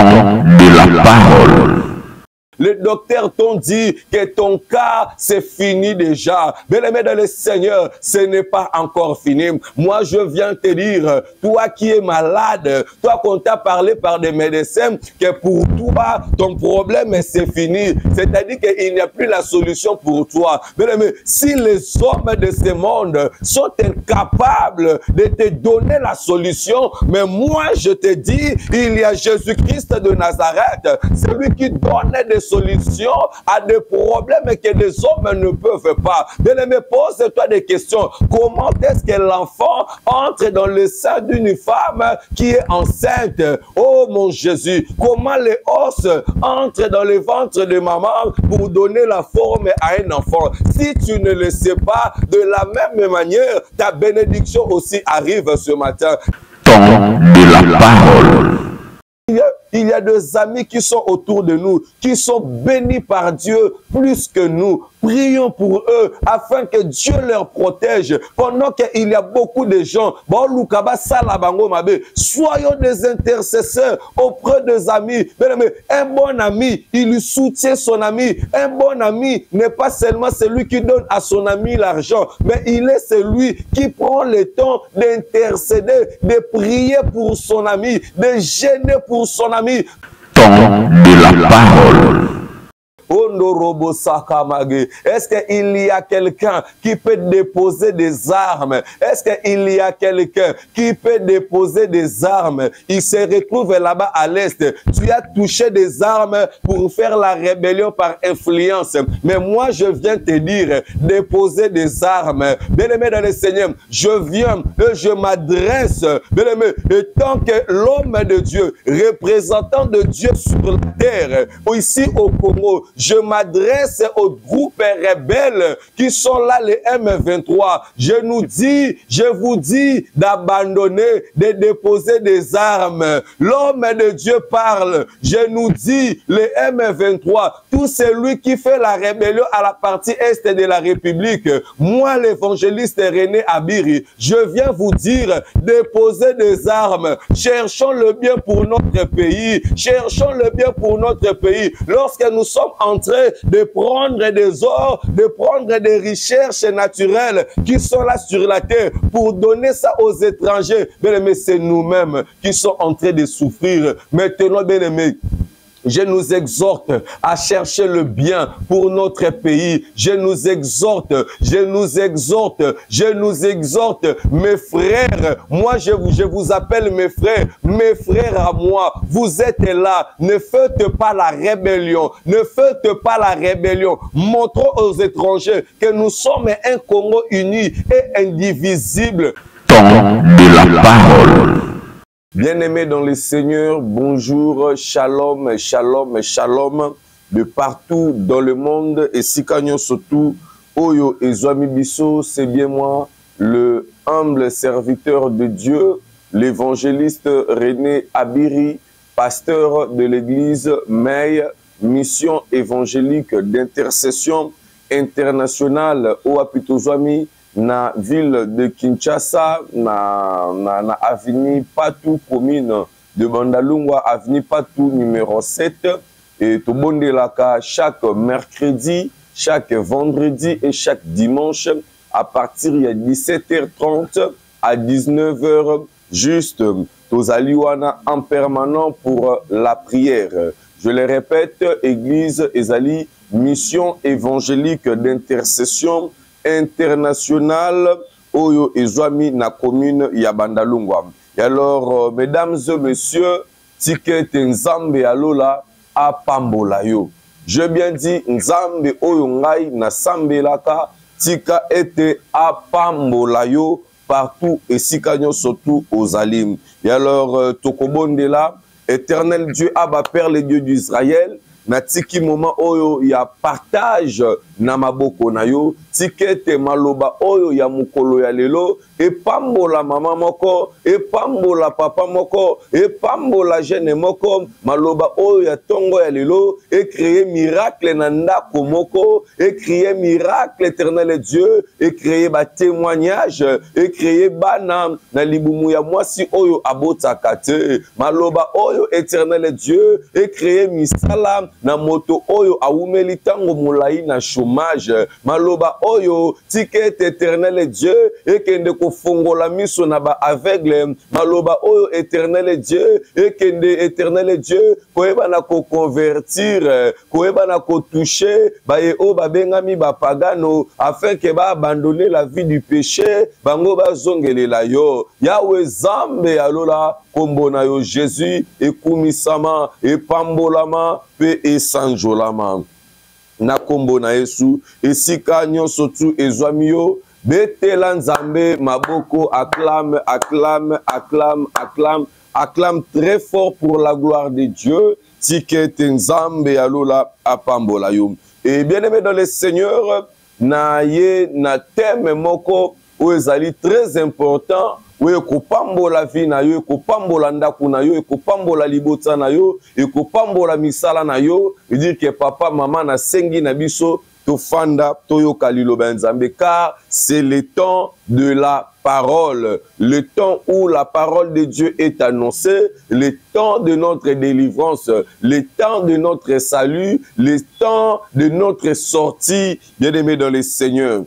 Temps de la parole. Les docteurs t'ont dit que ton cas, c'est fini déjà. Bien-aimé dans le Seigneur, ce n'est pas encore fini. Moi, je viens te dire, toi qui es malade, toi qu'on t'a parlé par des médecins, que pour toi, ton problème, c'est fini. C'est-à-dire qu'il n'y a plus la solution pour toi. Bien-aimé, si les hommes de ce monde sont incapables de te donner la solution, mais moi, je te dis, il y a Jésus-Christ de Nazareth, celui qui donne des solutions à des problèmes que les hommes ne peuvent pas. Bien-aimé, pose-toi des questions. Comment est-ce que l'enfant entre dans le sein d'une femme qui est enceinte? Oh mon Jésus, comment les os entrent dans le ventre de maman pour donner la forme à un enfant? Si tu ne le sais pas, de la même manière, ta bénédiction aussi arrive ce matin. Temps de la parole. Il y a des amis qui sont autour de nous, qui sont bénis par Dieu plus que nous. Prions pour eux afin que Dieu leur protège. Pendant qu'il y a beaucoup de gens, soyons des intercesseurs auprès des amis. Un bon ami, il soutient son ami. Un bon ami n'est pas seulement celui qui donne à son ami l'argent, mais il est celui qui prend le temps d'intercéder, de prier pour son ami, de gêner pour son ami. Temps de la parole. Est-ce qu'il y a quelqu'un qui peut déposer des armes? Est-ce qu'il y a quelqu'un qui peut déposer des armes? Il se retrouve là-bas à l'est. Tu as touché des armes pour faire la rébellion par influence. Mais moi, je viens te dire, déposer des armes. Bien-aimé dans le Seigneur, je viens et je m'adresse, bien-aimé, tant que l'homme de Dieu, représentant de Dieu sur la terre, ici au Congo, je m'adresse aux groupes rebelles qui sont là, les M23. Je vous dis d'abandonner, de déposer des armes. L'homme de Dieu parle. Je nous dis, les M23, tout celui qui fait la rébellion à la partie est de la République, moi, l'évangéliste René Abiri, je viens vous dire, déposer des armes. Cherchons le bien pour notre pays. Cherchons le bien pour notre pays. Lorsque nous sommes en train de prendre des ors, de prendre des richesses naturelles qui sont là sur la terre pour donner ça aux étrangers. Bien-aimés, c'est nous-mêmes qui sommes en train de souffrir. Maintenant, bien-aimés, je nous exhorte à chercher le bien pour notre pays. Je nous exhorte, mes frères. Moi, je vous appelle mes frères à moi. Vous êtes là. Ne faites pas la rébellion. Ne faites pas la rébellion. Montrons aux étrangers que nous sommes un Congo uni et indivisible. Temps de la parole. Bien-aimés dans le Seigneur, bonjour, shalom, shalom, shalom, de partout dans le monde, et si kanyo surtout, Oyo et Zoami Bisso, c'est bien moi, le humble serviteur de Dieu, l'évangéliste René Abiri, pasteur de l'église Mei, mission évangélique d'intercession internationale au Apitozoami, na ville de Kinshasa, na avenue Patou, commune de Bandalungwa, avenue Patou numéro 7, et tout bon de la chaque mercredi, chaque vendredi et chaque dimanche, à partir de 17h30 à 19h, juste aux Aliwana en permanent pour la prière. Je le répète, Église Ezali, mission évangélique d'intercession international Oyo Ezwami na commune ya Bandalungwa. Et alors, mesdames et messieurs, ticket Nzambe alola a pambola yo. Je bien dit Nzambe Oyo ngai na sambelaka tika ete a pambola yo partout et sikanyo surtout aux alim. Et alors, tokobondela, éternel Dieu Abba Père, le Dieu d'Israël, na tiki moment oyo ya partage na maboko na yo, tikete maloba oyo ya mukolo ya lelo, epambola mama moko, epambola papa moko, epambola jeune moko, maloba oyo ya tongo ya lelo, et créer miracle na ndako moko, et créer miracle éternel Dieu, et créer ba témoignage, et créer bana na libumu ya mwasi oyo abotaka te, maloba oyo éternel Dieu, et créer misala na moto oyo awumeli tango molai na chômage, maloba oyo ticket éternel Dieu, et kende kofongola miso na ba aveugle, maloba oyo éternel Dieu, et kende éternel Dieu, koyeba na ko convertir, koyeba na ko toucher, ba ye o babengami ba pagano, afin que ba abandonner la vie du péché, bango ba zongelela yo, Yahweh Zambe alola, kombo na yo Jésus, ekumisama, epambolama, pe esanjolama. Na kombo na Yesu, esika nyonso tu ezwami yo, betela nzambe maboko, acclame, acclame, acclame, acclame, acclame très fort pour la gloire de Dieu, tikete nzambe alola apambola yo. Et bien aimé dans le Seigneur, na ye na thème moko ou ezali très important, oui, ekopambola vie na yo, ekopambola ndaku na yo, ekopambola libota na yo, ekopambola misala na yo, et dire que papa, maman na sengi na biso, tofanda, toyoka liloba nzambe, car c'est le temps de la parole, le temps où la parole de Dieu est annoncée, le temps de notre délivrance, le temps de notre salut, le temps de notre sortie, bien-aimés dans le Seigneur.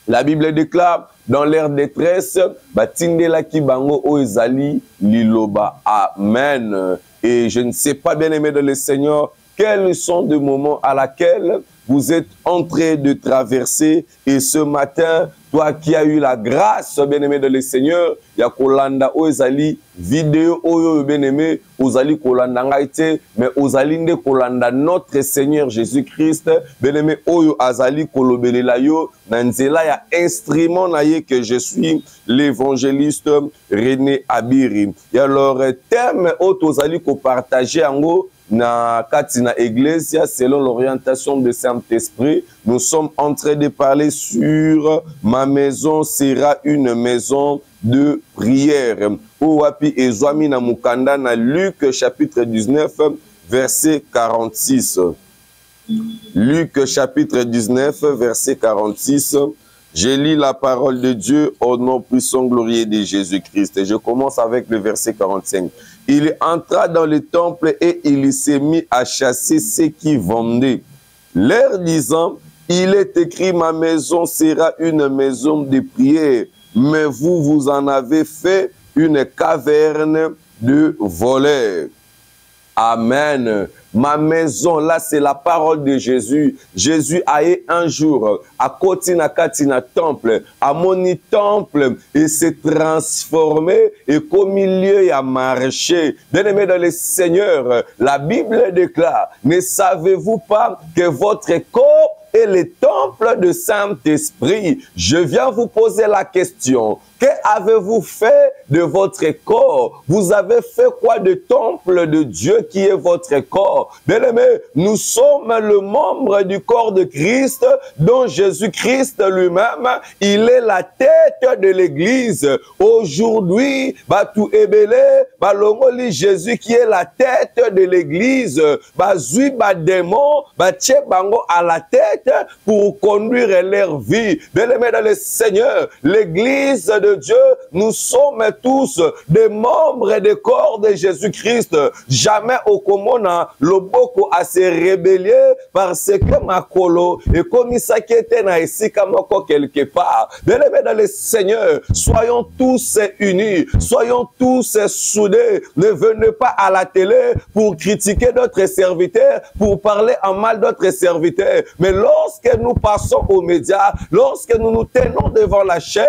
La Bible déclare, dans leur détresse, batindela ki bango o ezali liloba. Amen. Et je ne sais pas, bien-aimé de le Seigneur, quels sont les moments à laquelle vous êtes en train de traverser. Et ce matin, toi qui as eu la grâce, bien-aimé de le Seigneur, ya kolanda o ezali vidéo oyo bien-aimé, ozali kolanda ngaite, mais ozali nde kolanda notre Seigneur Jésus-Christ, bien-aimé oyo azali kolobelela yo, na nzela ya instrument na ye que je suis l'évangéliste René Abiri. Et alors, thème oyo ozali ko partager ango, na katina Iglesia, selon l'orientation de Saint-Esprit, nous sommes en train de parler sur ma maison sera une maison de prière. Ouapi ezwami na mukanda na Luc chapitre 19, verset 46. Luc chapitre 19, verset 46. Je lis la parole de Dieu au nom puissant glorieux de Jésus-Christ. Et je commence avec le verset 45. Il entra dans le temple et il s'est mis à chasser ceux qui vendaient, leur disant, il est écrit, ma maison sera une maison de prière, mais vous, vous en avez fait une caverne de voleurs. Amen. Ma maison, là, c'est la parole de Jésus. Jésus a eu un jour, à Kotina Katina temple, à Moni temple, et s'est transformé, et comme milieu a marché. Bien-aimé dans le Seigneur, la Bible déclare, ne savez-vous pas que votre corps est le temple de Saint-Esprit? Je viens vous poser la question. Qu'avez-vous fait de votre corps? Vous avez fait quoi de temple de Dieu qui est votre corps? Bien-aimé, nous sommes le membre du corps de Christ, dont Jésus-Christ lui-même, il est la tête de l'Église. Aujourd'hui, Batou Ebele, Balongoli, Jésus qui est la tête de l'Église, Bazui Badémon, Batche Bango à la tête pour conduire leur vie. Bien-aimé dans le Seigneur, l'Église de Dieu, nous sommes tous des membres des corps de Jésus-Christ. Jamais au Komona, le boko a se rébellé parce que Makolo et comme ça qui était na ici comme quelque part. Bien-aimé dans le Seigneur, soyons tous unis, soyons tous soudés. Ne venez pas à la télé pour critiquer d'autres serviteurs, pour parler en mal d'autres serviteurs. Mais lorsque nous passons aux médias, lorsque nous nous tenons devant la chair,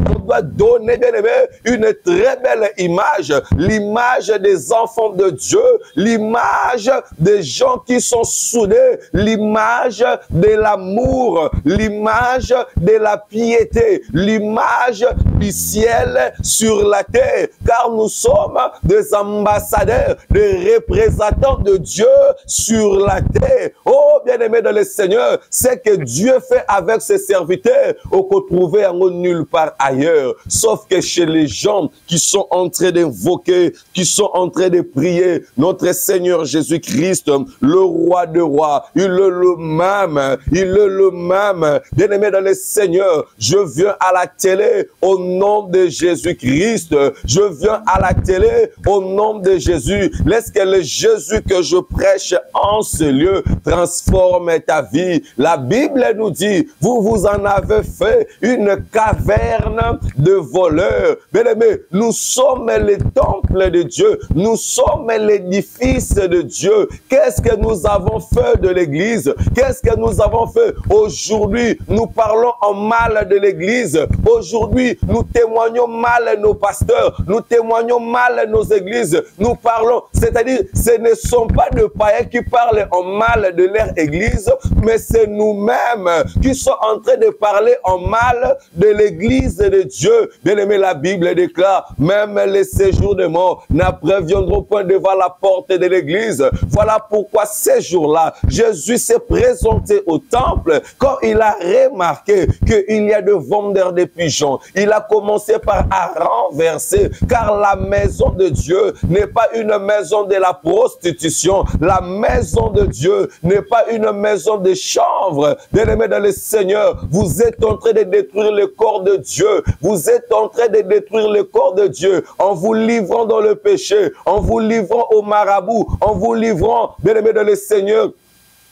on doit donner, bien aimé, une très belle image, l'image des enfants de Dieu, l'image des gens qui sont soudés, l'image de l'amour, l'image de la piété, l'image du ciel sur la terre, car nous sommes des ambassadeurs, des représentants de Dieu sur la terre. Oh, bien-aimé dans le Seigneur, c'est que Dieu fait avec ses serviteurs, on peut trouver en nulle part ailleurs, sauf que chez les gens qui sont en train d'invoquer, qui sont en train de prier notre Seigneur Jésus-Christ, le roi de rois. Il est le même, il est le même. Bien-aimé dans le Seigneur, je viens à la télé au nom de Jésus-Christ. Je viens à la télé au nom de Jésus. Laisse que le Jésus que je prêche en ce lieu transforme ta vie. La Bible nous dit, vous vous en avez fait une caverne de voleurs. Bien-aimé, nous sommes les temples de Dieu. Nous sommes l'édifice de Dieu. Qu'est-ce que nous avons fait de l'Église? Qu'est-ce que nous avons fait? Aujourd'hui, nous parlons en mal de l'Église. Aujourd'hui, nous témoignons mal nos pasteurs. Nous témoignons mal nos églises. Nous parlons, c'est-à-dire, ce ne sont pas de païens qui parlent en mal de leur église, mais c'est nous-mêmes qui sommes en train de parler en mal de l'église de Dieu. Bien-aimé, la Bible déclare, même les séjours de mort n'appréviendront point devant la porte de l'église. Voilà pourquoi ces jours-là, Jésus s'est présenté au temple quand il a remarqué qu'il y a de vendeurs de pigeons. Il a commencé par renverser, car la maison de Dieu n'est pas une maison de la prostitution. La maison de Dieu n'est pas une maison de chanvre. Bien-aimés dans le Seigneur, vous êtes en train de détruire le corps de Dieu. Vous êtes en train de détruire le corps de Dieu en vous livrant dans le péché, en vous livrant au marabout, en vous livrant, bien-aimés dans le Seigneur,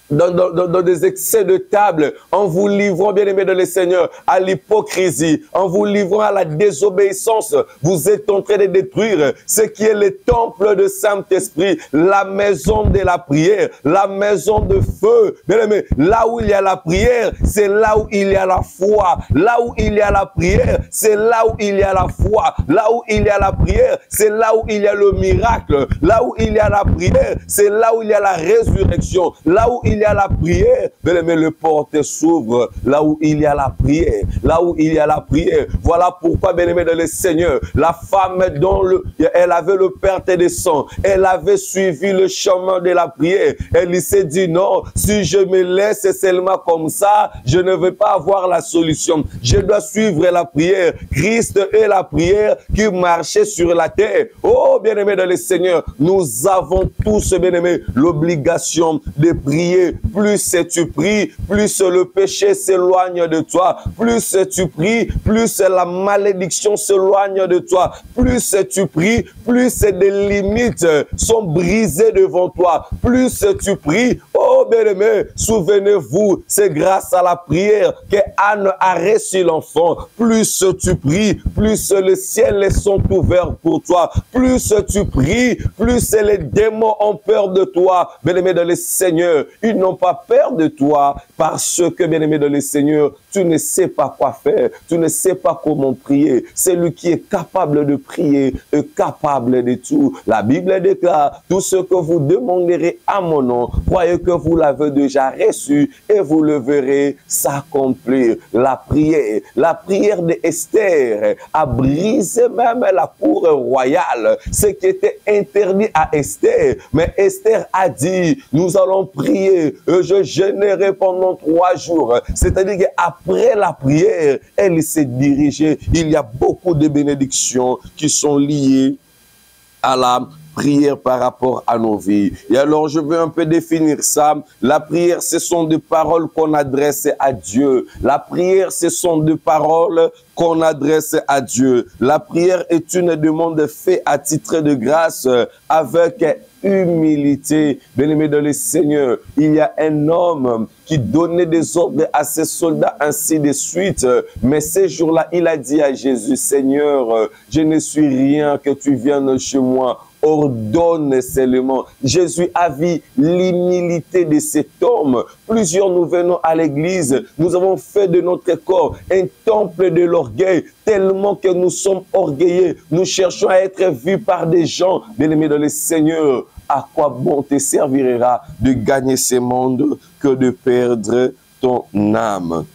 dans des excès de table, en vous livrant, bien-aimés dans le Seigneur, à l'hypocrisie, en vous livrant à la désobéissance. Vous êtes en train de détruire ce qui est le temple de Saint-Esprit, la maison de la prière, la maison de feu. Bien-aimés, là où il y a la prière, c'est là où il y a la foi. Là où il y a la prière, c'est là où il y a la foi. Là où il y a la prière, c'est là où il y a le miracle. Là où il y a la prière, c'est là où il y a la résurrection. Là où il y a la prière, bien-aimé, le porte s'ouvre. Là où il y a la prière, là où il y a la prière. Voilà pourquoi, bien-aimé dans le Seigneur, la femme dont elle avait le perte des sangs, elle avait suivi le chemin de la prière. Elle s'est dit non, si je me laisse seulement comme ça, je ne vais pas avoir la solution. Je dois suivre la prière. Christ est la prière qui marchait sur la terre. Oh, bien-aimé dans le Seigneur, nous avons tous, bien-aimé, l'obligation de prier. Plus tu pries, plus le péché s'éloigne de toi. Plus tu pries, plus la malédiction s'éloigne de toi. Plus tu pries, plus des limites sont brisées devant toi. Plus tu pries, oh bien-aimé, souvenez-vous, c'est grâce à la prière que Anne a reçu l'enfant. Plus tu pries, plus les ciels sont ouverts pour toi. Plus tu pries, plus les démons ont peur de toi. Bien-aimé dans le Seigneur, ils n'ont pas peur de toi parce que, bien-aimé dans le Seigneur, tu ne sais pas quoi faire, tu ne sais pas comment prier. Celui qui est capable de prier est capable de tout. La Bible déclare, tout ce que vous demanderez à mon nom, croyez que vous l'avez déjà reçu et vous le verrez s'accomplir. La prière d'Esther a brisé même la cour royale, ce qui était interdit à Esther. Mais Esther a dit, nous allons prier, je jeûnerai pendant 3 jours. C'est-à-dire qu'après la prière, elle s'est dirigée. Il y a beaucoup de bénédictions qui sont liées à la prière par rapport à nos vies. Et alors, je veux un peu définir ça. La prière, ce sont des paroles qu'on adresse à Dieu. La prière, ce sont des paroles qu'on adresse à Dieu. La prière est une demande faite à titre de grâce avec humilité. Bien-aimé dans le Seigneur, il y a un homme qui donnait des ordres à ses soldats, ainsi de suite. Mais ces jours-là, il a dit à Jésus, Seigneur, je ne suis rien que tu viennes chez moi. Ordonne seulement. Jésus a vu l'humilité de cet homme. Plusieurs nous venons à l'église, nous avons fait de notre corps un temple de l'orgueil, tellement que nous sommes orgueilleux. Nous cherchons à être vus par des gens. Bien-aimés dans le Seigneur, à quoi bon te servira de gagner ce monde que de perdre ton âme?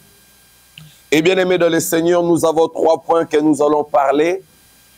Et bien aimé dans le Seigneur, nous avons 3 points que nous allons parler.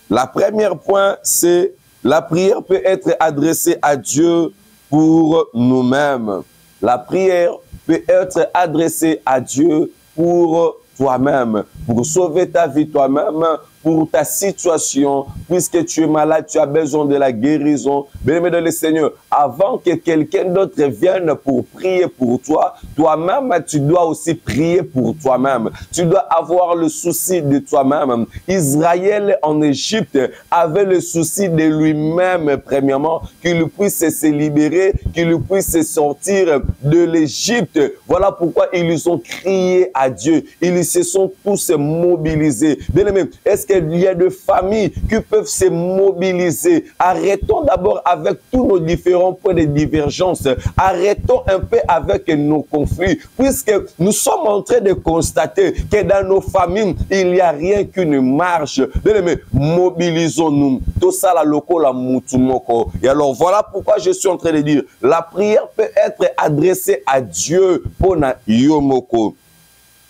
La première point, c'est la prière peut être adressée à Dieu pour nous-mêmes. La prière peut être adressée à Dieu pour toi-même, pour sauver ta vie toi-même, pour ta situation, puisque tu es malade, tu as besoin de la guérison. Bien-aimé dans le Seigneur, avant que quelqu'un d'autre vienne pour prier pour toi, toi-même, tu dois aussi prier pour toi-même. Tu dois avoir le souci de toi-même. Israël en Égypte avait le souci de lui-même, premièrement, qu'il puisse se libérer, qu'il puisse sortir de l'Égypte. Voilà pourquoi ils ont crié à Dieu. Ils se sont tous mobilisés. Bien-aimé, est-ce qu'il y a des familles qui peuvent se mobiliser? Arrêtons d'abord avec tous nos différents points de divergence. Arrêtons un peu avec nos conflits, puisque nous sommes en train de constater que dans nos familles, il n'y a rien qu'une marche. Bien-aimé, mobilisons-nous. Tout ça, la loco, la mutumoko. Et alors, voilà pourquoi je suis en train de dire, la prière peut être adressée à Dieu pour na yomoko.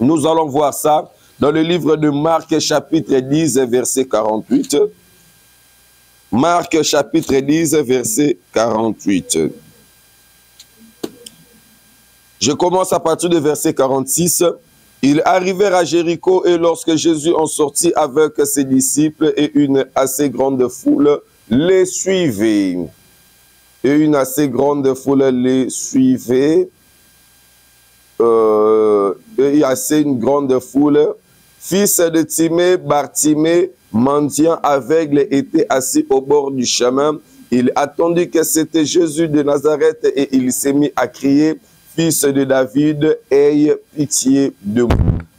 Nous allons voir ça dans le livre de Marc, chapitre 10, verset 48. Marc, chapitre 10, verset 48. Je commence à partir du verset 46. Ils arrivèrent à Jéricho et lorsque Jésus en sortit avec ses disciples et une assez grande foule les suivait. Et une assez grande foule les suivait. Et assez une grande foule. Fils de Timée, Bartimée, mendiant aveugle, était assis au bord du chemin. Il attendit que c'était Jésus de Nazareth et il s'est mis à crier, Fils de David, aie pitié de moi.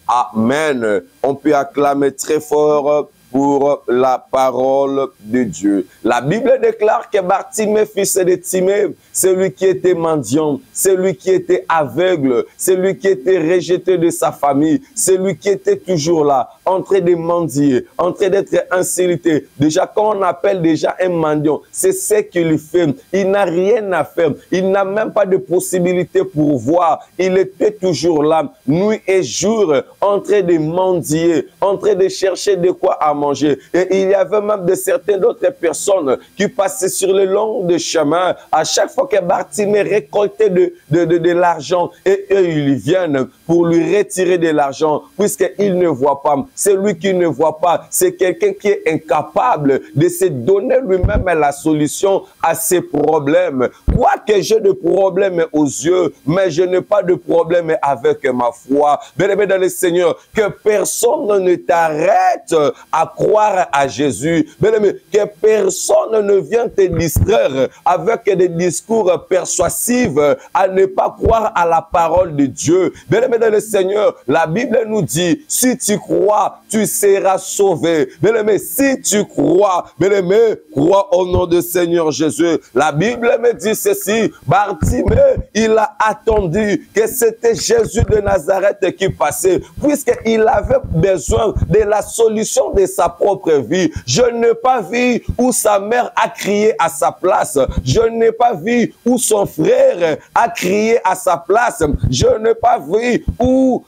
Amen. On peut acclamer très fort pour la parole de Dieu. La Bible déclare que Bartimée, fils de Timée, celui qui était mendiant, celui qui était aveugle, celui qui était rejeté de sa famille, celui qui était toujours là, en train de mendier, en train d'être insulté. Déjà, quand on appelle déjà un mendiant, c'est ce qu'il fait. Il n'a rien à faire. Il n'a même pas de possibilité pour voir. Il était toujours là, nuit et jour, en train de mendier, en train de chercher de quoi à manger. Et il y avait même de certaines autres personnes qui passaient sur le long de chemin. À chaque fois que Bartimée récoltait de l'argent, et eux, ils viennent pour lui retirer de l'argent, puisqu'il ne voit pas. Celui qui ne voit pas, c'est quelqu'un qui est incapable de se donner lui-même la solution à ses problèmes. Quoique j'ai des problèmes aux yeux, mais je n'ai pas de problème avec ma foi. Bien-aimé dans le Seigneur, que personne ne t'arrête à croire à Jésus. Bien-aimé, que personne ne vienne te distraire avec des discours persuasifs à ne pas croire à la parole de Dieu. Bien-aimé dans le Seigneur, la Bible nous dit, si tu crois, tu seras sauvé. Bien-aimé, si tu crois, bien-aimé, crois au nom du Seigneur Jésus. La Bible me dit ceci, Bartimée, il a attendu que c'était Jésus de Nazareth qui passait, puisqu'il avait besoin de la solution de sa propre vie. Je n'ai pas vu où sa mère a crié à sa place. Je n'ai pas vu où son frère a crié à sa place. Je n'ai pas vu où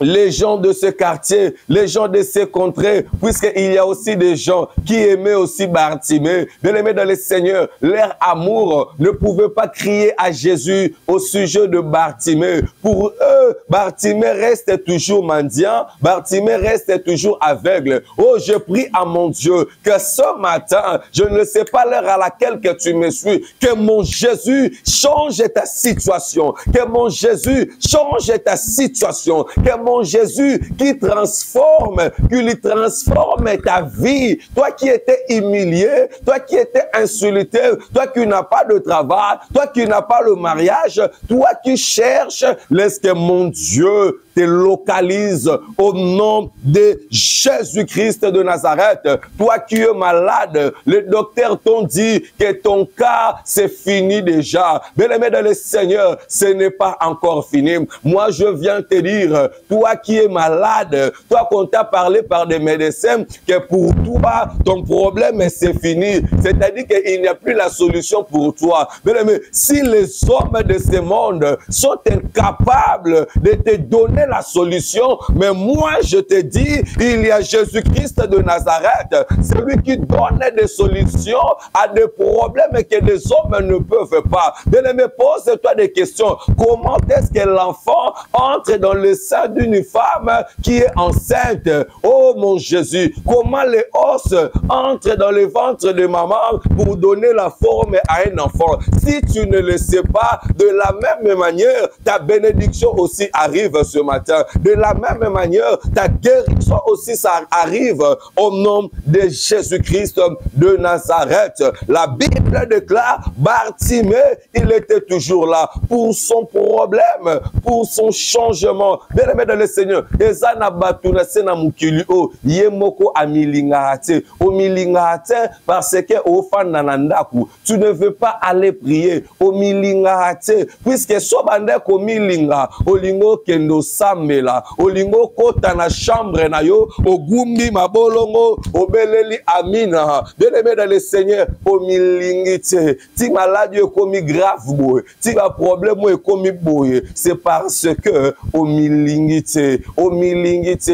les gens de ce quartier, les gens de ces contrées, puisqu'il y a aussi des gens qui aimaient aussi Bartimée. Bien-aimés dans le Seigneur, leur amour ne pouvait pas crier à Jésus au sujet de Bartimée. Pour eux, Bartimée reste toujours mendiant, Bartimée reste toujours aveugle. Oh, je prie à mon Dieu que ce matin, je ne sais pas l'heure à laquelle que tu me suis, que mon Jésus change ta situation, que mon Jésus change ta situation, que mon Jésus qui transforme, qui lui transforme ta vie. Toi qui étais humilié, toi qui étais insulté, toi qui n'as pas de travail, toi qui n'as pas le mariage, toi qui cherches, laisse que mon Dieu te localise au nom de Jésus-Christ de Nazareth. Toi qui es malade, les docteurs t'ont dit que ton cas c'est fini déjà. Bien-aimé dans le Seigneur, ce n'est pas encore fini. Moi je viens te dire, toi qui es malade, toi qu'on t'a parlé par des médecins que pour toi ton problème c'est fini, c'est-à-dire qu'il n'y a plus la solution pour toi. Bien-aimé, si les hommes de ce monde sont incapables de te donner donner la solution. Mais moi, je te dis, il y a Jésus-Christ de Nazareth, celui qui donne des solutions à des problèmes que les hommes ne peuvent pas. Bien-aimé, pose-toi des questions. Comment est-ce que l'enfant entre dans le sein d'une femme qui est enceinte? Oh mon Jésus, comment les os entrent dans le ventre de maman pour donner la forme à un enfant? Si tu ne le sais pas, de la même manière, ta bénédiction aussi arrive ce matin. De la même manière, ta guérison aussi, ça arrive au nom de Jésus-Christ de Nazareth. La Bible déclare, Bartimée, il était toujours là pour son problème, pour son changement. Bien-aimé dans le Seigneur, ezana batuna sena mukili o yemoko amilingate omilingate parce que au fananandaku tu ne veux pas aller prier omilingate puisque sobande ko milinga olingo kendo samela olingo kota na chambre na yo ogumbi mabolongo obeleli amina. Bien-aimé dans le Seigneur, omilingite ti maladie komi grave boy ti ba problème komi boy c'est parce que omilingite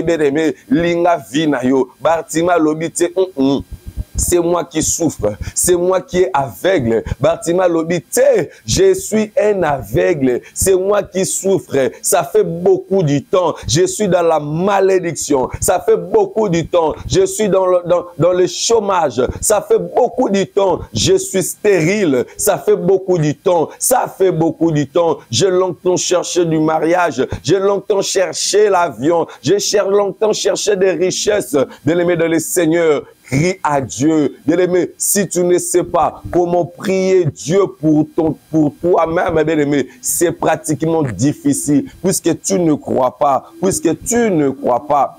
bien-aimé linga vina yo Bartima lobite c'est moi qui souffre, c'est moi qui est aveugle. Bartima lobite, je suis un aveugle, c'est moi qui souffre. Ça fait beaucoup de temps, je suis dans la malédiction. Ça fait beaucoup de temps, je suis dans le chômage. Ça fait beaucoup de temps, je suis stérile. Ça fait beaucoup de temps, ça fait beaucoup de temps. J'ai longtemps cherché du mariage, j'ai longtemps cherché l'avion, j'ai longtemps cherché des richesses. Bien-aimé dans le Seigneur, crie à Dieu. Bien-aimé, si tu ne sais pas comment prier Dieu pour toi-même, bien-aimé, c'est pratiquement difficile puisque tu ne crois pas. Puisque tu ne crois pas.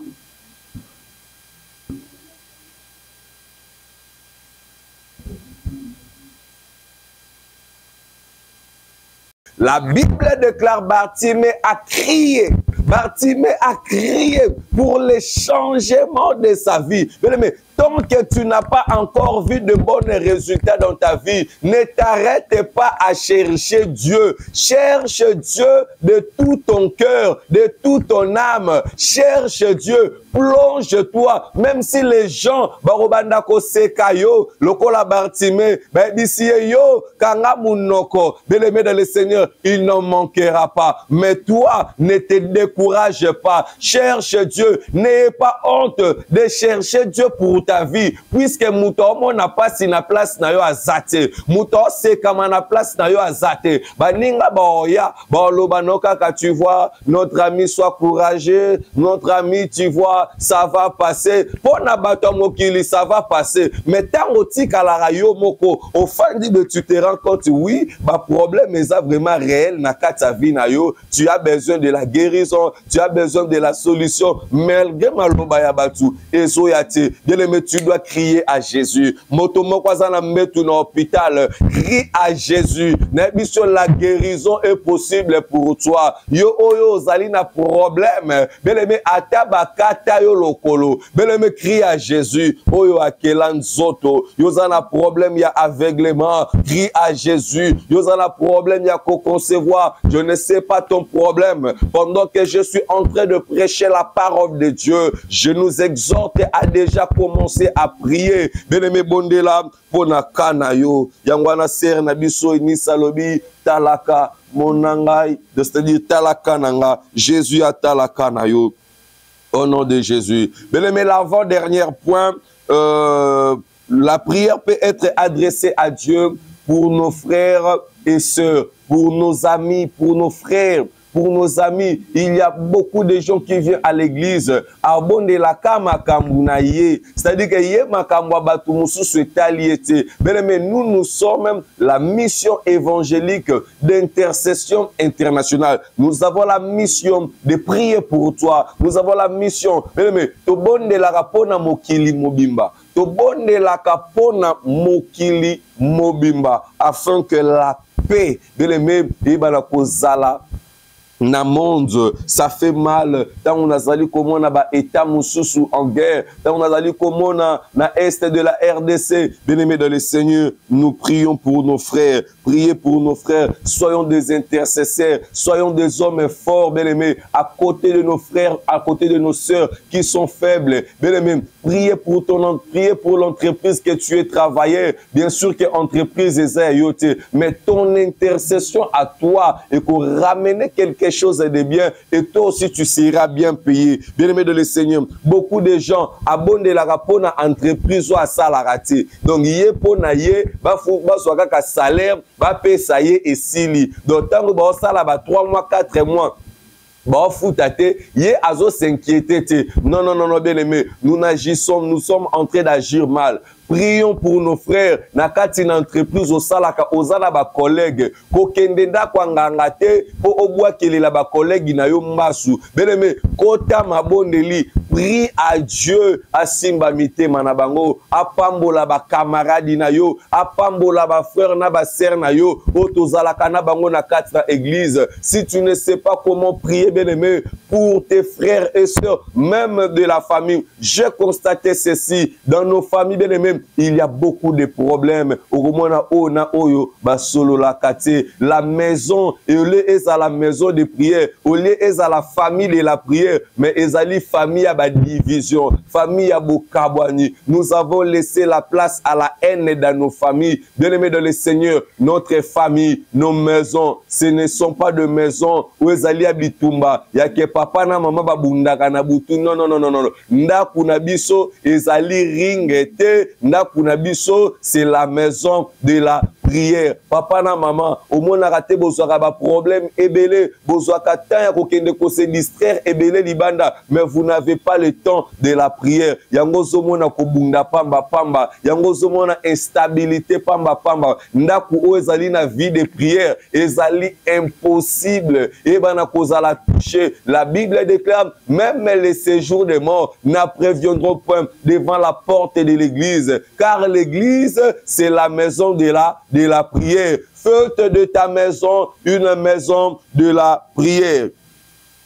La Bible déclare Bartimée a crié. Bartimée a crié pour le changement de sa vie. Mais tant que tu n'as pas encore vu de bons résultats dans ta vie, ne t'arrête pas à chercher Dieu. Cherche Dieu de tout ton cœur, de toute ton âme. Cherche Dieu. Plonge-toi. Même si les gens, barobanda ko sekayo, lokola Bartimée, d'ici yo, kanga munoko, bien-aimé dans le Seigneur, il n'en manquera pas. Mais toi, ne te décourage pas. Cherche Dieu. N'ayez pas honte de chercher Dieu pour ta vie. Puisque moutomo n'a pas si na place na yo azate. Mouto se kama na place na yo azate. Baninga baoya, baolobanoka ka tu vois, notre ami soit courageux, notre ami tu vois, ça va passer. Pona bato mokili, ça va passer. Mais tango tika la rayo moko, au fin de tu te rends compte, oui, bah problème est vraiment réel na kata vie na yo. Tu as besoin de la guérison, tu as besoin de la solution. Malgré maloba ya batu, ezo yate, bien-aimé, tu dois crier à Jésus. Motomo kwazana metu na hôpital, crie à Jésus. N'ébisson la guérison est possible pour toi. Yo oyo zali na problème. Bien-aimé, ataba kata yo lokolo. Bien-aimé, crie à Jésus. Oyo akelan zoto. Yo zana problème ya aveuglement. Crie à Jésus. Yo zana problème ya co-concevoir. Je ne sais pas ton problème. Pendant que je suis en train de prêcher la parole de Dieu, je nous exhorte à déjà commencer à prier. Bien-aimé Bondela, pona kana yo. Yangwana ser na biso ni salobi talaka monangai, c'est-à-dire talaka nanga. Jésus a talaka na yo. Au nom de Jésus. Bien-aimé, l'avant-dernier point, la prière peut être adressée à Dieu pour nos frères et sœurs, pour nos amis, pour nos frères, pour nos amis. Il y a beaucoup de gens qui viennent à l'église. C'est-à-dire que nous sommes la mission évangélique d'intercession internationale. Nous avons la mission de prier pour toi. Nous avons la mission afin que la paix, bien-aimé, na monde, ça fait mal. Tant on a zali comme on a état moussou en guerre, tant on a zali comme on a na est de la RDC. Bien-aimés dans le Seigneur, nous prions pour nos frères. Priez pour nos frères. Soyons des intercesseurs. Soyons des hommes forts, bien-aimés, à côté de nos frères, à côté de nos sœurs qui sont faibles. Bien-aimés, priez pour l'entreprise que tu es travailleur. Bien sûr que l'entreprise est ayoté, mais ton intercession à toi et qu'on ramène quelque chose de bien et toi aussi tu seras bien payé. Bien-aimé de le Seigneur, beaucoup de gens abonnent la rapport à entreprise ou à salarati. Donc yé pona yé ba soit ka salaire ba paye ça yé et sili. Donc tant que ba sala ba 3 mois 4 mois bon, foutate, yé azo s'inquiéter. Non, non, non, non, bien aimé. Nous agissons, nous sommes en train d'agir mal. Prions pour nos frères. Nakati na entreprise au salaka ozala ba collègue. Ko kendenda kwa ngangate po obwa kelela ba collègue na yo mbasu. Bien aimé, kota mabondeli. Prie à Dieu à simba mite manabango. Apambola ba camarade na yo. Apambola ba frère na ba sœur na yo. Otozalaka na bango na kati na église. Si tu ne sais pas comment prier, bien-aimé, pour tes frères et sœurs, même de la famille. J'ai constaté ceci. Dans nos familles, bien-aimés, il y a beaucoup de problèmes. La maison, au lieu est à la maison de prière, au lieu est à la famille de la prière, mais ezali famille à la division, famille à Bokabwani. Nous avons laissé la place à la haine dans nos familles. Bien-aimés dans le Seigneur, notre famille, nos maisons, ce ne sont pas de maisons où ezali abitumba. Ya ke papa na maman babundaka na butu. Non, non, non, non, non. Ndaku na biso ezali ringete. Ndaku na biso c'est la maison de la prière. Papa na maman, au moins raté bozwaka ba problème ebele, bozwaka temps ya kokende ko se distraire ebele libanda, mais vous n'avez pas le temps de la prière. Yango zomona ko bunda pamba pamba, yango zomona instabilité pamba pamba. Ndaku o ezali na vie de prière, ezali impossible. Et bana kozala toucher. La Bible déclare même les séjours des morts n'appréviendront point devant la porte de l'église, car l'église c'est la maison de la prière. Faites de ta maison une maison de la prière.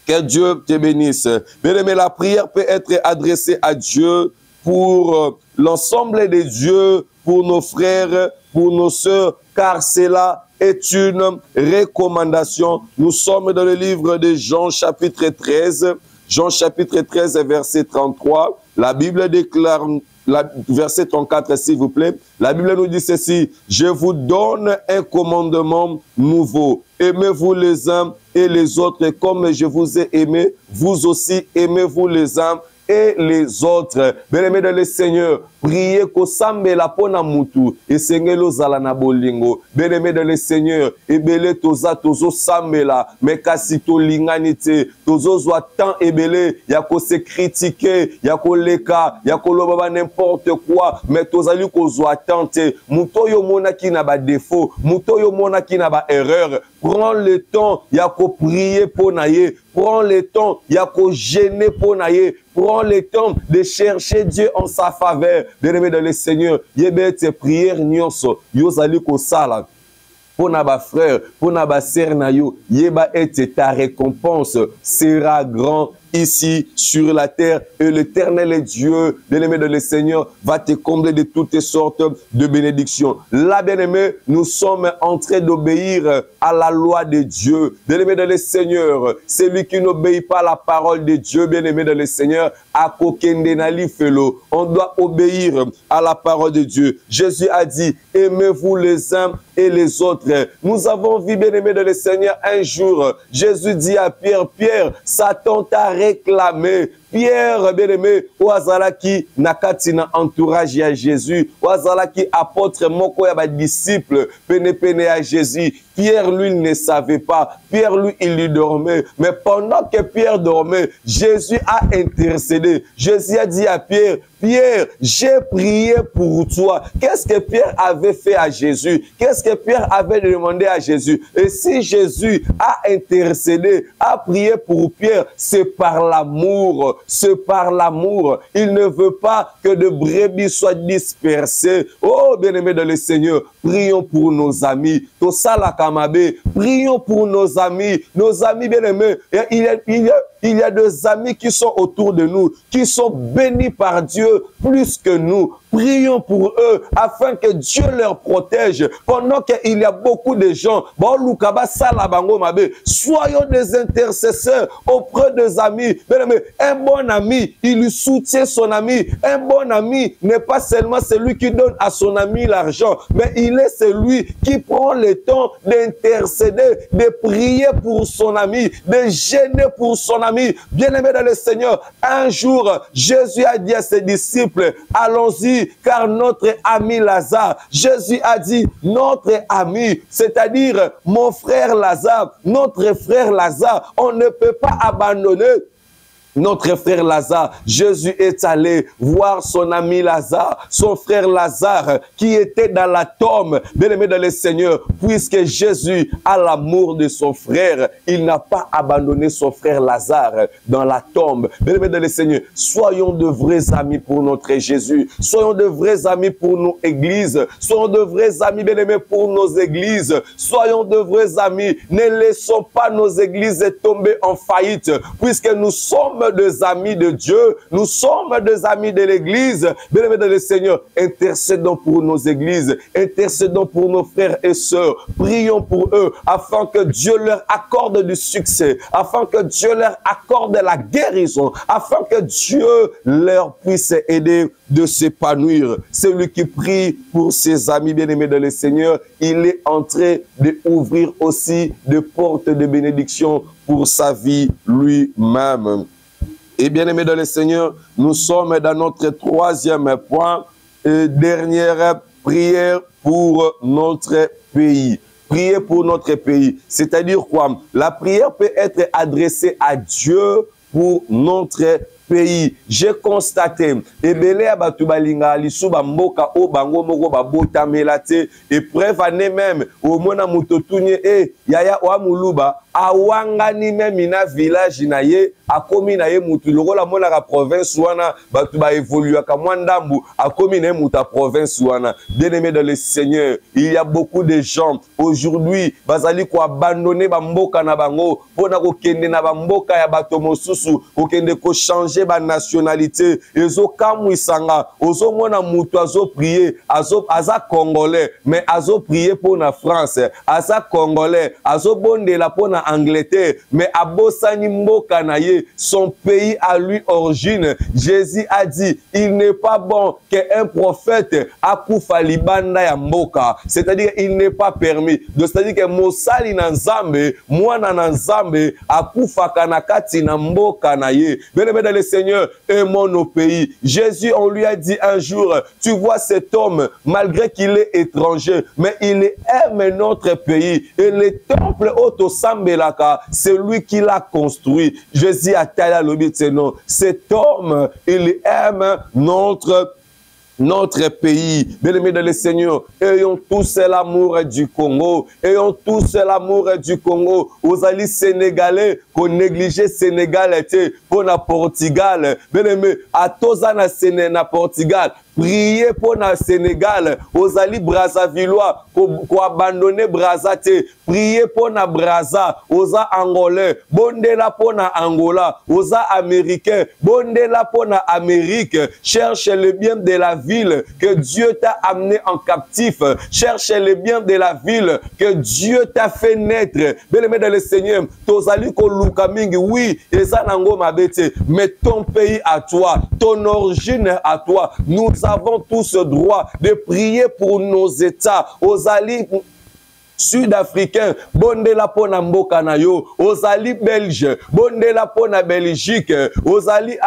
Que Dieu te bénisse. Bien-aimé, la prière peut être adressée à Dieu pour l'ensemble des dieux, pour nos frères, pour nos sœurs, car cela est une recommandation. Nous sommes dans le livre de Jean chapitre 13. Jean chapitre 13 verset 33. La Bible déclare, verset 34 s'il vous plaît. La Bible nous dit ceci: je vous donne un commandement nouveau. Aimez-vous les uns et les autres comme je vous ai aimé. Vous aussi aimez-vous les uns et les autres. Bien-aimés dans le Seigneur, priez kosambe la pona mutu et sengelo zala na bolingo. Bien-aimés dans le Seigneur, ebele toza tozo sambela mais kasi to linganite tozo zwa temps ebele ya ko se critiquer, ya ko leka, ya ko loba n'importe quoi, mais tozali ko zwa tente. Muto yo mona ki na ba défaut, muto yo mona ki na ba erreur. Prends le temps, ya ko prier pour naye. Prends le temps, ya ko gêner pour naye. Prends le temps de chercher Dieu en sa faveur. Bien-aimé dans le Seigneur, yebe te prière nyonso, yozali ko sala. Pour naba frère, pour naba sœur na yo, yeba ete ta récompense sera grand ici sur la terre, et l'Éternel Dieu, bien-aimé de le Seigneur, va te combler de toutes sortes de bénédictions. Là, bien-aimé, nous sommes en train d'obéir à la loi de Dieu. Bien-aimé de le Seigneur, celui qui n'obéit pas à la parole de Dieu, bien-aimé de le Seigneur, à Kokendenali Felo. On doit obéir à la parole de Dieu. Jésus a dit, aimez-vous les uns et les autres. Nous avons vu, bien-aimé de le Seigneur, un jour, Jésus dit à Pierre, Pierre, Satan t'a réclamé. Pierre, bien-aimé, Ouazalaki, nakati na entourage à Jésus, Ouazalaki, apôtre moko ya disciple, pene à Jésus. Pierre, lui, il ne savait pas. Pierre, lui, il lui dormait. Mais pendant que Pierre dormait, Jésus a intercédé. Jésus a dit à Pierre, Pierre, j'ai prié pour toi. Qu'est-ce que Pierre avait fait à Jésus? Qu'est-ce que Pierre avait demandé à Jésus? Et si Jésus a intercédé, a prié pour Pierre, c'est par l'amour. C'est par l'amour. Il ne veut pas que de brebis soient dispersées. Oh, bien-aimés dans le Seigneur, prions pour nos amis. Tosalaka Kamabe. Prions pour nos amis bien-aimés. Il y a des amis qui sont autour de nous, qui sont bénis par Dieu plus que nous. Prions pour eux afin que Dieu leur protège. Pendant qu'il y a beaucoup de gens, soyons des intercesseurs auprès des amis. Un bon ami, il soutient son ami. Un bon ami n'est pas seulement celui qui donne à son ami l'argent, mais il est celui qui prend le temps d'intercéder, de prier pour son ami, de gêner pour son ami. Bien-aimé dans le Seigneur, un jour, Jésus a dit à ses disciples, allons-y, car notre ami Lazare, Jésus a dit, notre ami, c'est-à-dire mon frère Lazare, notre frère Lazare, on ne peut pas abandonner notre frère Lazare. Jésus est allé voir son ami Lazare, son frère Lazare, qui était dans la tombe. Bien-aimé dans le Seigneur, puisque Jésus a l'amour de son frère, il n'a pas abandonné son frère Lazare dans la tombe. Bien-aimé dans le Seigneur, soyons de vrais amis pour notre Jésus. Soyons de vrais amis pour nos églises. Soyons de vrais amis, bien-aimés, pour nos églises. Soyons de vrais amis. Ne laissons pas nos églises tomber en faillite, puisque nous sommes des amis de Dieu, nous sommes des amis de l'Église. Bien-aimés dans le Seigneur, intercédons pour nos églises, intercédons pour nos frères et sœurs, prions pour eux afin que Dieu leur accorde du succès, afin que Dieu leur accorde la guérison, afin que Dieu leur puisse aider de s'épanouir. Celui qui prie pour ses amis bien-aimés dans le Seigneur, il est en train d'ouvrir aussi des portes de bénédiction pour sa vie lui-même. Et bien aimé dans le Seigneur, nous sommes dans notre troisième point, dernière prière pour notre pays. Prier pour notre pays, c'est-à-dire quoi? La prière peut être adressée à Dieu pour notre pays. J'ai constaté, ebele abatu balinga lisu bamboka o bango moko babota melate et preuve ane même au mona mutotunye yaya wa muluba awangani même na village na ye akomi na ye mutu lokola mona ka province wana batu ba évoluer ka mwandambu akomi na muta province wana. Bien-aimé dans le Seigneur, il y a beaucoup de gens aujourd'hui bazali ko abandonner bamboka na bango pona ko kende na bamboka ya bato mosusu ko kende ko changer ba nationalité ezo kamwisanga ozo mona mutu azo prier aza congolais mais azo prier pour na France, aza congolais azo bondela pour na Angleterre mais abosani mboka na ye son pays à lui origine. Jésus a dit il n'est pas bon qu'un prophète akufa libanda ya mboka, c'est-à-dire il n'est pas permis, c'est-à-dire que mosali na nzambe mwana na nzambe akufa kanakati na mboka na ye. Bien-aimé dans le Seigneur, aimons nos pays. Jésus, on lui a dit un jour, tu vois cet homme, malgré qu'il est étranger, mais il aime notre pays. Et le temple Otosambelaka, c'est lui qui l'a construit. Jésus a taillé l'objet de non. Cet homme, il aime notre pays. Bien-aimés dans le Seigneur, ayons tous l'amour du Congo. Ayons tous l'amour du Congo. Aux alliés sénégalais, qu'on négligeait Sénégal était pour la Portugal. Bien-aimés, à tous na Portugal. Priez pour le Sénégal, aux alliés Brazzavillois, qu'on abandonne Brazzate. Priez pour la Brazza, aux Angolais. Bondela pour la Angola, aux Américains. Bondela pour la Amérique. Cherche le bien de la ville que Dieu t'a amené en captif. Cherche le bien de la ville que Dieu t'a fait naître. Bien-aimé dans le Seigneur, Tozali Kolukamingi, oui, mais ton pays à toi, ton origine à toi. Nous avons tous ce droit de prier pour nos États, aux alliés sud-africain, bondela pona mboka na yo, ozali belge, bondela pona Belgique, ozali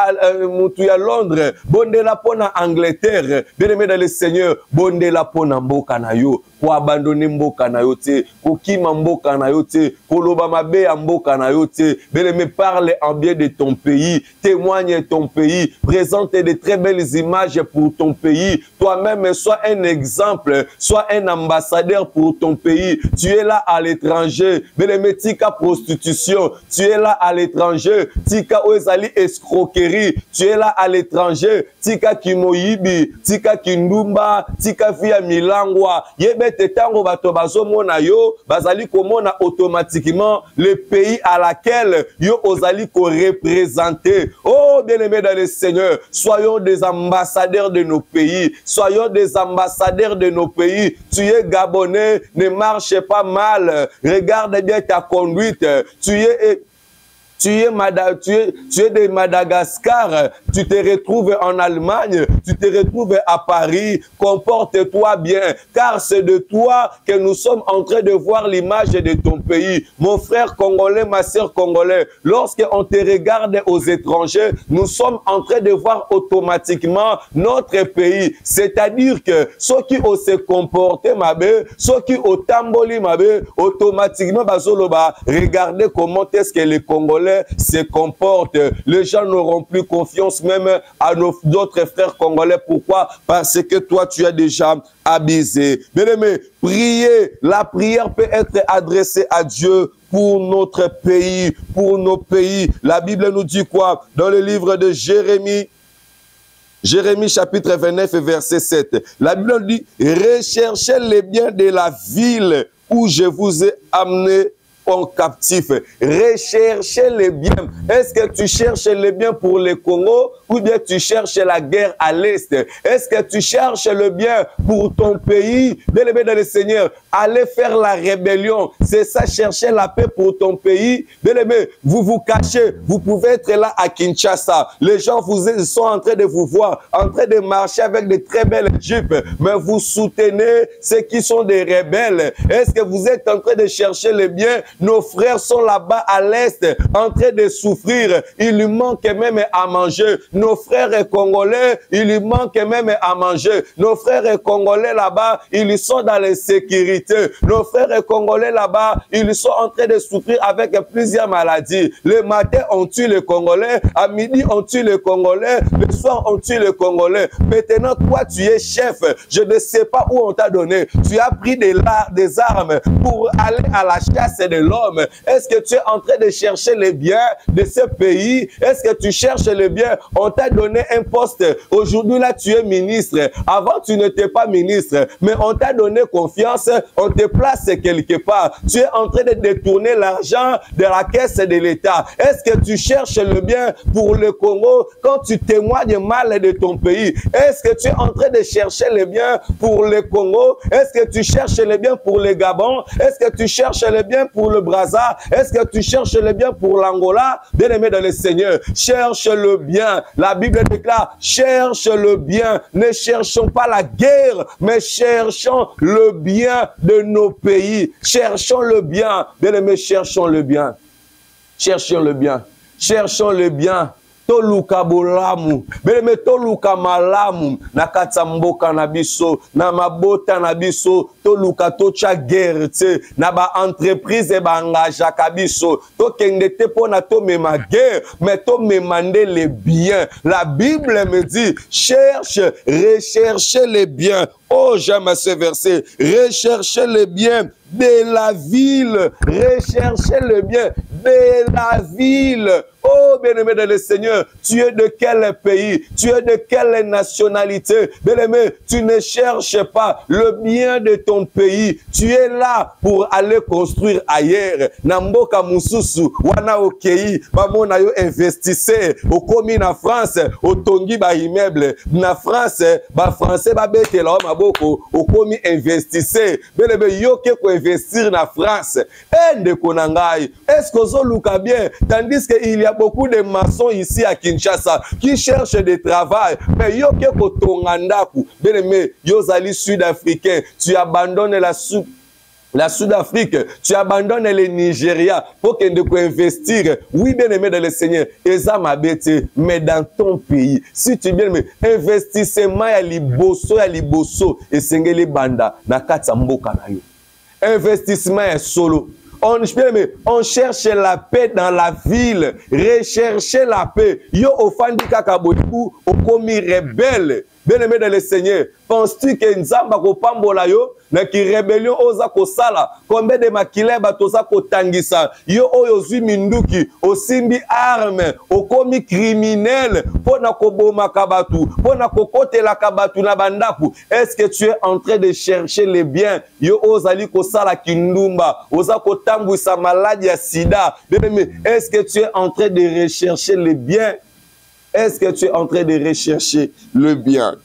mutu ya Londres, bondela pona Angleterre. Bien-aimé dans le Seigneur, bondela pona mboka na yo, ko abandonner mboka na yo te, ko kima mboka na yo te, ko loba mabe ya mboka na yo te. Bien-aimé, parle en bien de ton pays, témoigne ton pays, présente de très belles images pour ton pays. Toi-même, sois un exemple, sois un ambassadeur pour ton pays. pays, tu es là à l'étranger. Bien-aimé, tika prostitution, tu es là à l'étranger. Tika oezali escroquerie, tu es là à l'étranger. Tika kimoyibi, tika kindumba, tika via milangwa. Yebete tango bato bazomona yo, bazali komona automatiquement le pays à laquelle yo ozali ko représenter. Oh, bien-aimé dans le Seigneur, soyons des ambassadeurs de nos pays. Soyons des ambassadeurs de nos pays. Tu es Gabonais, ne marche pas mal. Regarde bien ta conduite. Tu es de Madagascar, tu te retrouves en Allemagne, tu te retrouves à Paris, comporte-toi bien, car c'est de toi que nous sommes en train de voir l'image de ton pays. Mon frère congolais, ma sœur congolais, lorsqu'on te regarde aux étrangers, nous sommes en train de voir automatiquement notre pays. C'est-à-dire que ceux qui ont se comporté, ceux qui ont tamboli, automatiquement, regardez comment est-ce que les Congolais se comportent. Les gens n'auront plus confiance même à d'autres frères congolais. Pourquoi? Parce que toi, tu as déjà abusé. Bien-aimé, priez. La prière peut être adressée à Dieu pour notre pays, pour nos pays. La Bible nous dit quoi? Dans le livre de Jérémie, Jérémie chapitre 29 verset 7. La Bible dit, recherchez les biens de la ville où je vous ai amené en captif. Recherchez les biens. Est-ce que tu cherches les biens pour le Congo ou bien tu cherches la guerre à l'Est? Est-ce que tu cherches le bien pour ton pays? Bien-aimé dans le Seigneur, allez faire la rébellion. C'est ça, chercher la paix pour ton pays. Bien-aimé, vous vous cachez. Vous pouvez être là à Kinshasa. Les gens sont en train de vous voir, en train de marcher avec de très belles jupes, mais vous soutenez ceux qui sont des rebelles. Est-ce que vous êtes en train de chercher le bien? Nos frères sont là-bas à l'Est, en train de souffrir. Il lui manque même à manger. Nos frères congolais, il lui manque même à manger. Nos frères congolais là-bas, ils sont dans l'insécurité. Nos frères congolais là-bas, ils sont en train de souffrir avec plusieurs maladies. Le matin, on tue les Congolais. À midi, on tue les Congolais. Le soir, on tue les Congolais. Maintenant, toi, tu es chef. Je ne sais pas où on t'a donné. Tu as pris des armes pour aller à la chasse de l'homme. Est-ce que tu es en train de chercher les biens de ce pays? Est-ce que tu cherches les biens? On t'a donné un poste. Aujourd'hui, là, tu es ministre. Avant, tu n'étais pas ministre. Mais on t'a donné confiance. On te place quelque part. Tu es en train de détourner l'argent de la caisse de l'État. Est-ce que tu cherches le bien pour le Congo quand tu témoignes mal de ton pays? Est-ce que tu es en train de chercher le bien pour le Congo? Est-ce que tu cherches le bien pour le Gabon? Est-ce que tu cherches le bien pour le Brazza? Est-ce que tu cherches le bien pour l'Angola? Bien-aimé dans le Seigneur, cherche le bien. La Bible déclare, cherche le bien. Ne cherchons pas la guerre, mais cherchons le bien de nos pays. Cherchons le bien. Bien-aimé, cherchons le bien. Cherchons le bien. Cherchons le bien. Toluka bolamu, beleme toluka malamu, na katamboka na biso, na mabota na biso, toluka tocha guerre, na ba entreprise e ba engaja kabiso, to kende te pona to mema guerre, mais to memande les biens. La Bible me dit, cherche, recherchez les biens. Oh, j'aime ce verset. Recherchez les biens de la ville. Recherchez le bien de la ville. Oh, bien-aimé dans le Seigneur, tu es de quel pays? Tu es de quelle nationalité? Bien-aimé, tu ne cherches pas le bien de ton pays. Tu es là pour aller construire ailleurs. Namboka mususu, wana okei, bamona yo investissez. Okomi na France, otongi ba immeuble. Na France, ba français ba bete la maboko, okomi investissez. Bien-aimé, yo ke ko investir na France. Ende konangai. Est-ce que zo luka bien? Tandis qu'il y a beaucoup de maçons ici à Kinshasa qui cherchent du travail. Mais yo ke ko tongandaku. Bien-aimé, yo zali sud-africain. Tu abandonnes la Sud-Afrique, tu abandonnes le Nigeria pour que tu investir. Oui, bien-aimé dans le Seigneur, eza mabete, mais dans ton pays, si tu bien-aimé, investissement ya liboso, et sengeli banda, na kati mboka na yo. Investissement est solo. On cherche la paix dans la ville. Rechercher la paix. Yo ofandi kakaboiku, okomi rebelle. Bien-aimé dans le Seigneur, penses-tu que Nzamba ko pambola yo na ki rébellion oza ko sala combien de makileba toza ko tangisa yo oyo zwi minduki osimbi arme okomi criminel pona ko boma kabatu pona ko kotela kabatu na bandaku? Est-ce que tu es en train de chercher les biens yo ozali ko sala kindumba oza ko tambwisa maladie ya sida? Bien-aimé, est-ce que tu es en train de rechercher les biens? Est-ce que tu es en train de rechercher le bien?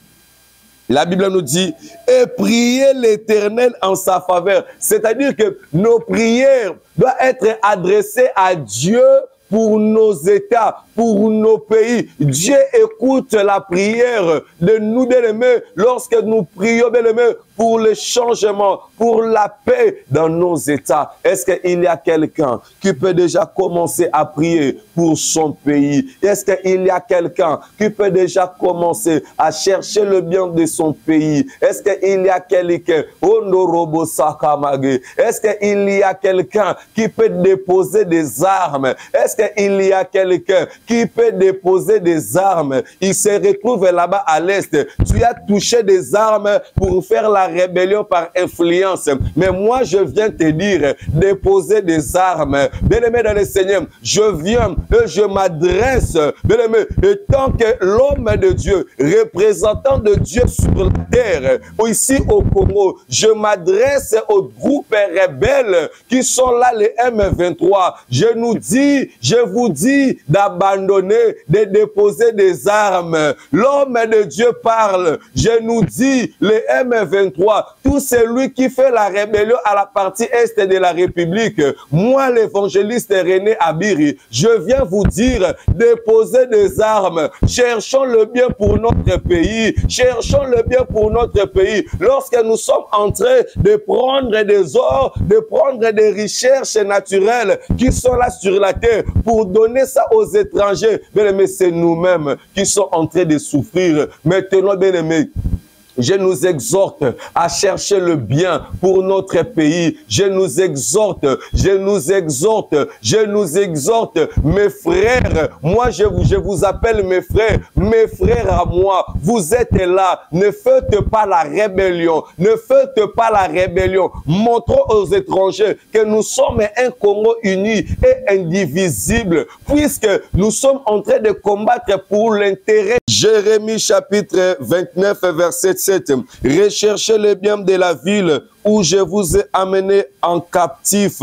La Bible nous dit, et priez l'Éternel en sa faveur. C'est-à-dire que nos prières doivent être adressées à Dieu pour nos États, pour nos pays. Dieu écoute la prière de nous, bien-aimés, lorsque nous prions, bien-aimés, pour le changement, pour la paix dans nos États. Est-ce qu'il y a quelqu'un qui peut déjà commencer à prier pour son pays? Est-ce qu'il y a quelqu'un qui peut déjà commencer à chercher le bien de son pays? Est-ce qu'il y a quelqu'un, est-ce qu'il y a quelqu'un qui peut déposer des armes? Est-ce qu'il y a quelqu'un qui peut déposer des armes? Il se retrouve là-bas à l'est. Tu as touché des armes pour faire la rébellion par influence. Mais moi, je viens te dire, déposer des armes. Bien-aimé dans le Seigneur, je viens et je m'adresse, bien-aimé, et tant que l'homme de Dieu, représentant de Dieu sur la terre, ici au Congo, je m'adresse aux groupes rebelles qui sont là, les M23. Je vous dis d'abandonner, de déposer des armes. L'homme de Dieu parle. Je nous dis, les M23, tout celui qui fait la rébellion à la partie est de la République, moi l'évangéliste René Abiri, je viens vous dire, déposez des armes, cherchons le bien pour notre pays, cherchons le bien pour notre pays. Lorsque nous sommes en train de prendre des ors, de prendre des richesses naturelles qui sont là sur la terre pour donner ça aux étrangers, bien aimé, c'est nous-mêmes qui sommes en train de souffrir. Maintenant, bien aimé, je nous exhorte à chercher le bien pour notre pays. Je nous exhorte, mes frères. Moi, je vous appelle mes frères à moi. Vous êtes là. Ne faites pas la rébellion. Ne faites pas la rébellion. Montrons aux étrangers que nous sommes un Congo uni et indivisible, puisque nous sommes en train de combattre pour l'intérêt. Jérémie chapitre 29, verset 7. Recherchez les biens de la ville où je vous ai amené en captif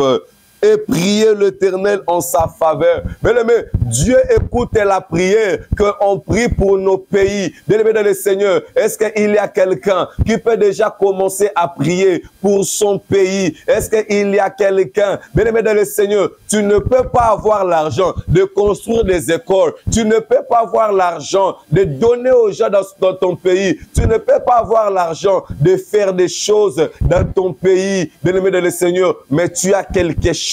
et priez l'Éternel en sa faveur. Bien-aimé, Dieu écoute la prière qu'on prie pour nos pays. Bien-aimé dans le Seigneur, est-ce qu'il y a quelqu'un qui peut déjà commencer à prier pour son pays? Est-ce qu'il y a quelqu'un, bien-aimé dans le Seigneur, tu ne peux pas avoir l'argent de construire des écoles, tu ne peux pas avoir l'argent de donner aux gens dans ton pays, tu ne peux pas avoir l'argent de faire des choses dans ton pays, bien-aimé dans le Seigneur, mais tu as quelque chose.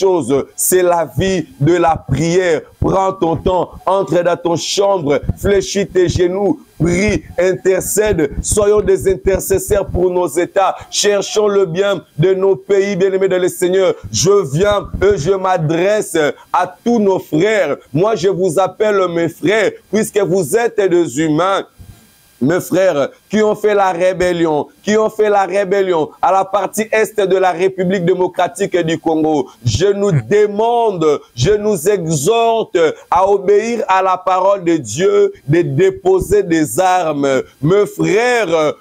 C'est la vie de la prière. Prends ton temps, entre dans ton chambre, fléchis tes genoux, prie, intercède. Soyons des intercesseurs pour nos États. Cherchons le bien de nos pays, bien-aimés dans le Seigneur. Je viens et je m'adresse à tous nos frères. Moi, je vous appelle mes frères, puisque vous êtes des humains. Mes frères qui ont fait la rébellion, à la partie est de la République démocratique du Congo, je nous demande, je nous exhorte à obéir à la parole de Dieu, de déposer des armes. Mes frères,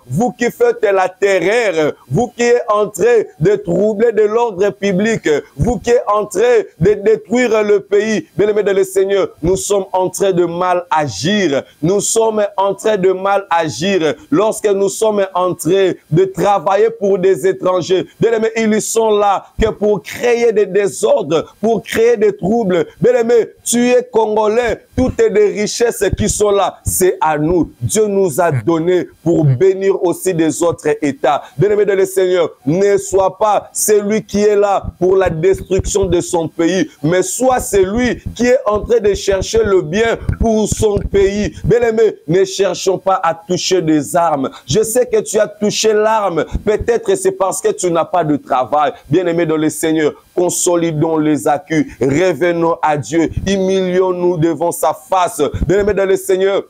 vous qui faites la terreur, vous qui êtes en train de troubler de l'ordre public, vous qui êtes en train de détruire le pays, bien-aimés dans le Seigneur, nous sommes en train de mal agir. Nous sommes en train de mal agir lorsque nous sommes en train de travailler pour des étrangers. Bien-aimés, ils sont là que pour créer des désordres, pour créer des troubles. Bien-aimés, tu es Congolais, toutes les richesses qui sont là, c'est à nous. Dieu nous a donné pour bénir aussi des autres États. Bien-aimés dans le Seigneur, ne sois pas celui qui est là pour la destruction de son pays, mais sois celui qui est en train de chercher le bien pour son pays. Bien-aimés, ne cherchons pas à toucher des armes. Je sais que tu as touché l'arme. Peut-être c'est parce que tu n'as pas de travail. Bien-aimés dans le Seigneur, consolidons les accus. Revenons à Dieu. Humilions-nous devant sa face. Bien-aimés dans le Seigneur,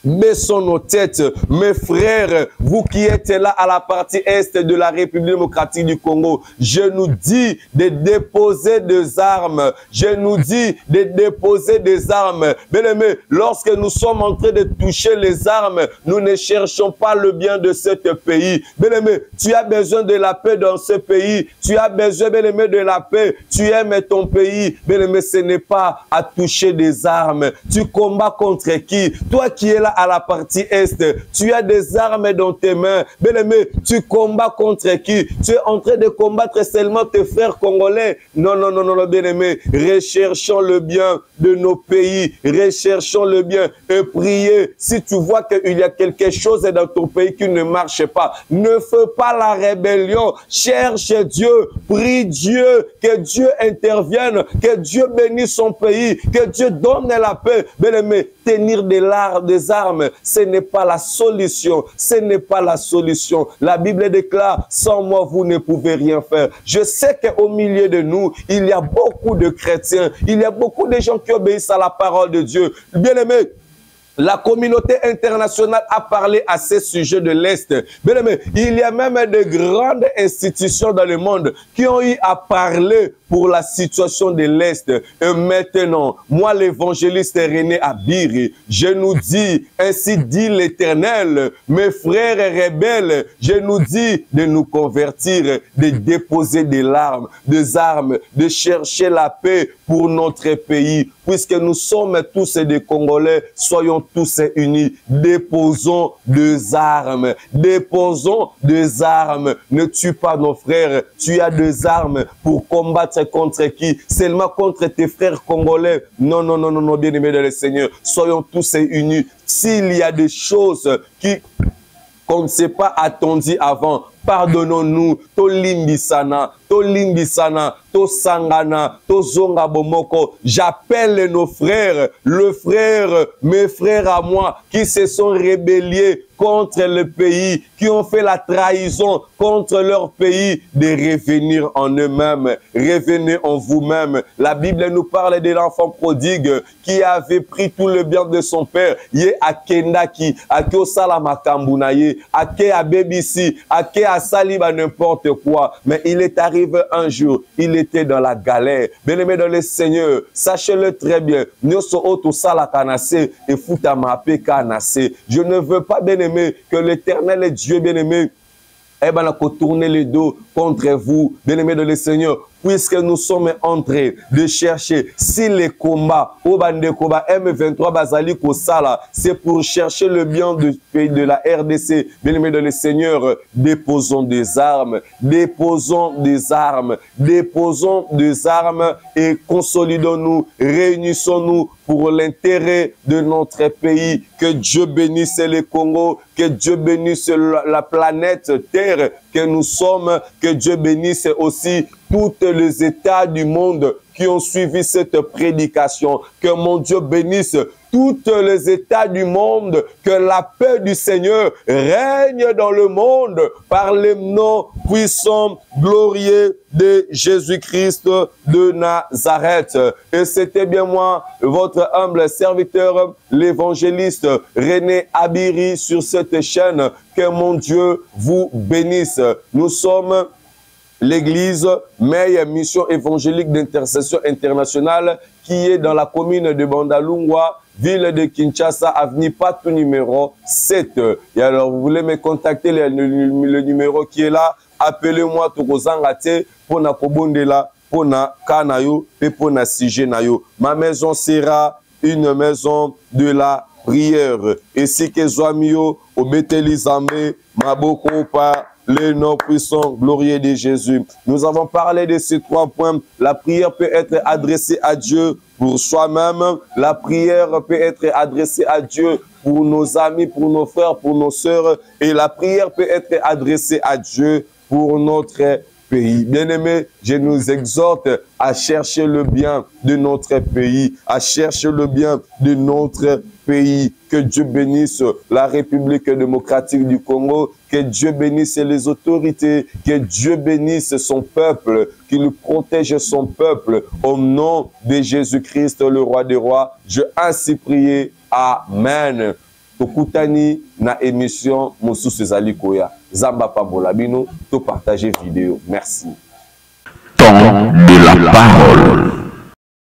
Baissons nos têtes, mes frères, vous qui êtes là à la partie est de la République démocratique du Congo, je nous dis de déposer des armes. Je nous dis de déposer des armes. Bien-aimés, lorsque nous sommes en train de toucher les armes, nous ne cherchons pas le bien de ce pays. Bien-aimé, tu as besoin de la paix dans ce pays. Tu as besoin, bien-aimé, de la paix. Tu aimes ton pays. Bien-aimé, ce n'est pas à toucher des armes. Tu combats contre qui? Toi qui es là à la partie est, tu as des armes dans tes mains. Bien-aimé, tu combats contre qui? Tu es en train de combattre seulement tes frères congolais. Non, non, non, non, bien-aimé. Recherchons le bien de nos pays. Recherchons le bien et priez. Si tu vois qu'il y a quelque chose dans ton pays qui ne marche pas, ne fais pas la rébellion. Cherche Dieu. Prie Dieu. Que Dieu intervienne. Que Dieu bénisse son pays. Que Dieu donne la paix. Bien-aimé, tenir des armes, ce n'est pas la solution. Ce n'est pas la solution. La Bible déclare, sans moi, vous ne pouvez rien faire. Je sais qu'au milieu de nous, il y a beaucoup de chrétiens. Il y a beaucoup de gens qui obéissent à la parole de Dieu. Bien-aimés, la communauté internationale a parlé à ce sujet de l'Est. Bien aimé, il y a même de grandes institutions dans le monde qui ont eu à parler pour la situation de l'Est. Et maintenant, moi, l'évangéliste René Abiri, je nous dis, ainsi dit l'Éternel, mes frères rebelles, je nous dis de nous convertir, de déposer des armes, de chercher la paix pour notre pays. Puisque nous sommes tous des Congolais, soyons tous unis. Déposons des armes. Déposons des armes. Ne tue pas nos frères. Tu as des armes pour combattre contre qui? Seulement contre tes frères congolais. Non, non, non, non, non, bien-aimés dans le Seigneur. Soyons tous unis. S'il y a des choses qu'on ne s'est pas attendu avant, pardonnons-nous. To limbisana, to sangana, to zonga bomoko. J'appelle nos frères, mes frères à moi, qui se sont rébellés contre le pays, qui ont fait la trahison contre leur pays, de revenir en eux-mêmes. Revenez en vous-même. La Bible nous parle de l'enfant prodigue qui avait pris tout le bien de son père. Ye akendaki, ake osala makambunaye, ake abebisi, ake asaliba n'importe quoi. Mais il est arrivé un jour, il était dans la galère. Bien-aimé dans le Seigneur, sachez-le très bien. Nyoso oto sala kanase et futa mape kanase. Je ne veux pas, bien-aimé, que l'Éternel est Dieu, bien-aimé, eh ben, on a tourner le dos contre vous, bien-aimés de le Seigneur, puisque nous sommes en train de chercher si les combats, au bande combat M23 Bazali Kosala, c'est pour chercher le bien du pays de la RDC, bien-aimés de le Seigneur, déposons des armes, déposons des armes, déposons des armes et consolidons-nous, réunissons-nous pour l'intérêt de notre pays. Que Dieu bénisse le Congo, que Dieu bénisse la planète Terre que nous sommes, que Dieu bénisse aussi tous les États du monde qui ont suivi cette prédication. Que mon Dieu bénisse tous les États du monde, que la paix du Seigneur règne dans le monde par les noms puissants, glorieux de Jésus-Christ de Nazareth. Et c'était bien moi, votre humble serviteur, l'évangéliste René Abiri sur cette chaîne. Que mon Dieu vous bénisse. Nous sommes l'Église Meille Mission évangélique d'intercession internationale qui est dans la commune de Bandalungwa, ville de Kinshasa, avenue Patou numéro 7. Et alors, vous voulez me contacter, le numéro qui est là, appelez-moi Tokozangate pour na kobondela, pour na kanayo et pour na sige nayo. Ma maison sera une maison de la prière. Et si que Zoamio, au Bethelizame, Maboko pa, le nom puissant, glorieux de Jésus. Nous avons parlé de ces 3 points. La prière peut être adressée à Dieu pour soi-même. La prière peut être adressée à Dieu pour nos amis, pour nos frères, pour nos sœurs. Et la prière peut être adressée à Dieu pour notre pays. Bien-aimés, je nous exhorte à chercher le bien de notre pays, à chercher le bien de notre pays. Que Dieu bénisse la République démocratique du Congo, que Dieu bénisse les autorités, que Dieu bénisse son peuple, qu'il protège son peuple. Au nom de Jésus-Christ, le roi des rois, je ainsi prie. Amen. tokutani na émission mosusu ezali koya. Zamba pambola bino to partager vidéo. Merci. Temps de la parole.